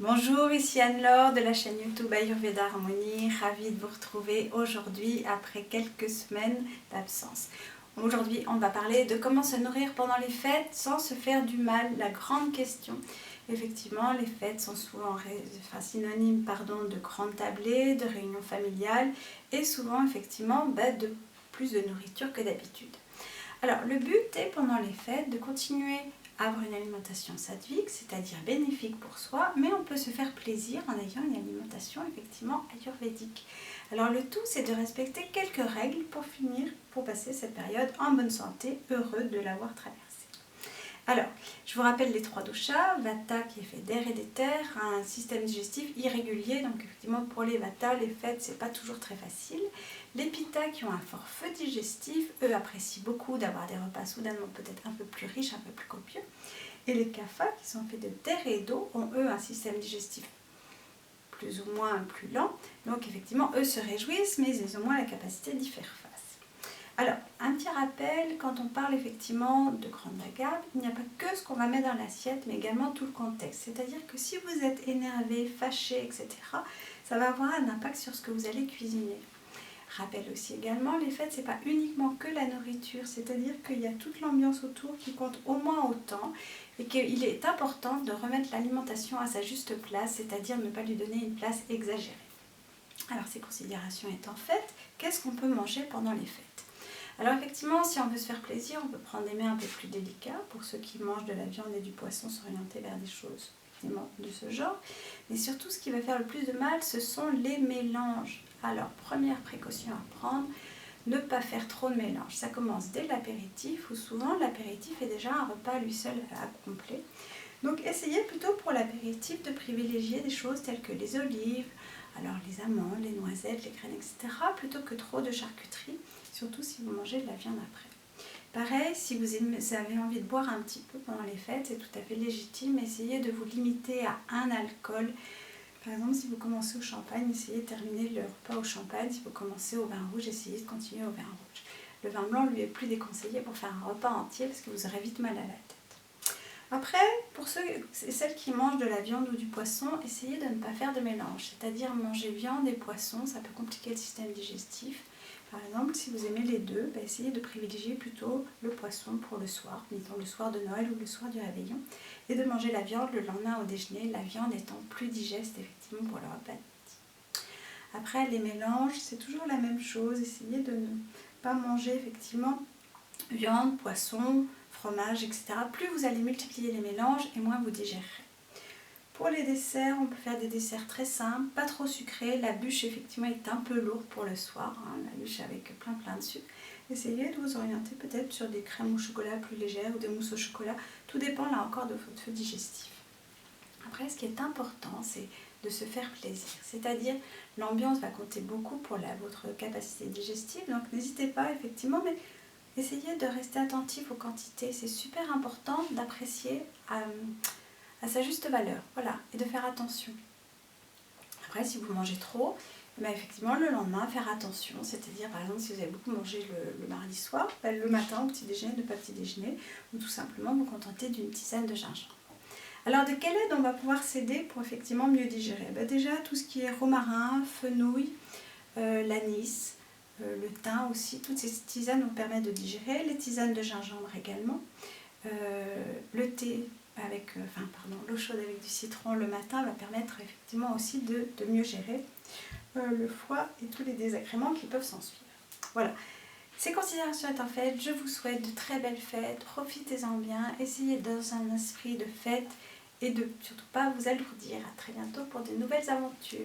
Bonjour, ici Anne-Laure de la chaîne YouTube Ayurveda Harmonie, ravie de vous retrouver aujourd'hui après quelques semaines d'absence. Aujourd'hui, on va parler de comment se nourrir pendant les fêtes sans se faire du mal, la grande question. Effectivement, les fêtes sont souvent synonymes de grandes tablées, de réunions familiales et souvent effectivement de plus de nourriture que d'habitude. Alors, le but est pendant les fêtes de continuer à avoir une alimentation sattvique, c'est-à-dire bénéfique pour soi, mais on peut se faire plaisir en ayant une alimentation effectivement ayurvédique. Alors le tout, c'est de respecter quelques règles pour passer cette période en bonne santé, heureux de l'avoir traversée. Alors, je vous rappelle les trois doshas, Vata qui est fait d'air et d'éther, un système digestif irrégulier, donc effectivement pour les Vata, les fêtes, c'est pas toujours très facile. Les Pitta qui ont un fort feu digestif, eux apprécient beaucoup d'avoir des repas soudainement peut-être un peu plus riches, un peu plus copieux. Et les Kapha qui sont faits de terre et d'eau ont eux un système digestif plus ou moins plus lent, donc effectivement eux se réjouissent mais ils ont moins la capacité d'y faire face. Alors, un petit rappel, quand on parle effectivement de grande agave, il n'y a pas que ce qu'on va mettre dans l'assiette, mais également tout le contexte. C'est-à-dire que si vous êtes énervé, fâché, etc., ça va avoir un impact sur ce que vous allez cuisiner. Rappel aussi également, les fêtes, c'est pas uniquement que la nourriture, c'est-à-dire qu'il y a toute l'ambiance autour qui compte au moins autant et qu'il est important de remettre l'alimentation à sa juste place, c'est-à-dire ne pas lui donner une place exagérée. Alors, ces considérations étant faites, qu'est-ce qu'on peut manger pendant les fêtes ? Alors effectivement, si on veut se faire plaisir, on peut prendre des mets un peu plus délicats. Pour ceux qui mangent de la viande et du poisson, s'orienter vers des choses de ce genre. Mais surtout, ce qui va faire le plus de mal, ce sont les mélanges. Alors, première précaution à prendre, ne pas faire trop de mélanges. Ça commence dès l'apéritif, où souvent l'apéritif est déjà un repas à lui seul complet. Donc essayez plutôt pour l'apéritif de privilégier des choses telles que les olives, alors les amandes, les noisettes, les graines, etc. plutôt que trop de charcuterie, surtout si vous mangez de la viande après. Pareil, si vous avez envie de boire un petit peu pendant les fêtes, c'est tout à fait légitime. Essayez de vous limiter à un alcool. Par exemple, si vous commencez au champagne, essayez de terminer le repas au champagne. Si vous commencez au vin rouge, essayez de continuer au vin rouge. Le vin blanc, lui, est plus déconseillé pour faire un repas entier parce que vous aurez vite mal à la tête. Après, pour ceux et celles qui mangent de la viande ou du poisson, essayez de ne pas faire de mélange. C'est-à-dire manger viande et poisson, ça peut compliquer le système digestif. Par exemple, si vous aimez les deux, essayez de privilégier plutôt le poisson pour le soir, disons le soir de Noël ou le soir du réveillon, et de manger la viande le lendemain au déjeuner, la viande étant plus digeste effectivement pour le repas de midi. Après, les mélanges, c'est toujours la même chose. Essayez de ne pas manger effectivement viande, poisson, fromage, etc. Plus vous allez multiplier les mélanges et moins vous digérerez. Pour les desserts, on peut faire des desserts très simples, pas trop sucrés. La bûche effectivement est un peu lourde pour le soir, la bûche avec plein de sucre. Essayez de vous orienter peut-être sur des crèmes au chocolat plus légères ou des mousses au chocolat. Tout dépend là encore de votre feu digestif. Après, ce qui est important, c'est de se faire plaisir. C'est-à-dire, l'ambiance va compter beaucoup pour votre capacité digestive. Donc n'hésitez pas effectivement, mais essayez de rester attentif aux quantités. C'est super important d'apprécier à sa juste valeur, voilà, et de faire attention. Après, si vous mangez trop, effectivement, le lendemain, faire attention. C'est-à-dire, par exemple, si vous avez beaucoup mangé le mardi soir, le matin au petit déjeuner, ne pas petit déjeuner, ou tout simplement vous contenter d'une tisane de gingembre. Alors, de quelle aide on va pouvoir s'aider pour effectivement mieux digérer ? Déjà, tout ce qui est romarin, fenouil, l'anis, le thym aussi, toutes ces tisanes nous permettent de digérer, les tisanes de gingembre également, le thé avec, l'eau chaude avec du citron le matin va permettre effectivement aussi de mieux gérer le foie et tous les désagréments qui peuvent s'en suivre. Voilà, ces considérations étant faites, je vous souhaite de très belles fêtes, profitez-en bien, essayez dans un esprit de fête et de surtout pas vous alourdir. À très bientôt pour de nouvelles aventures.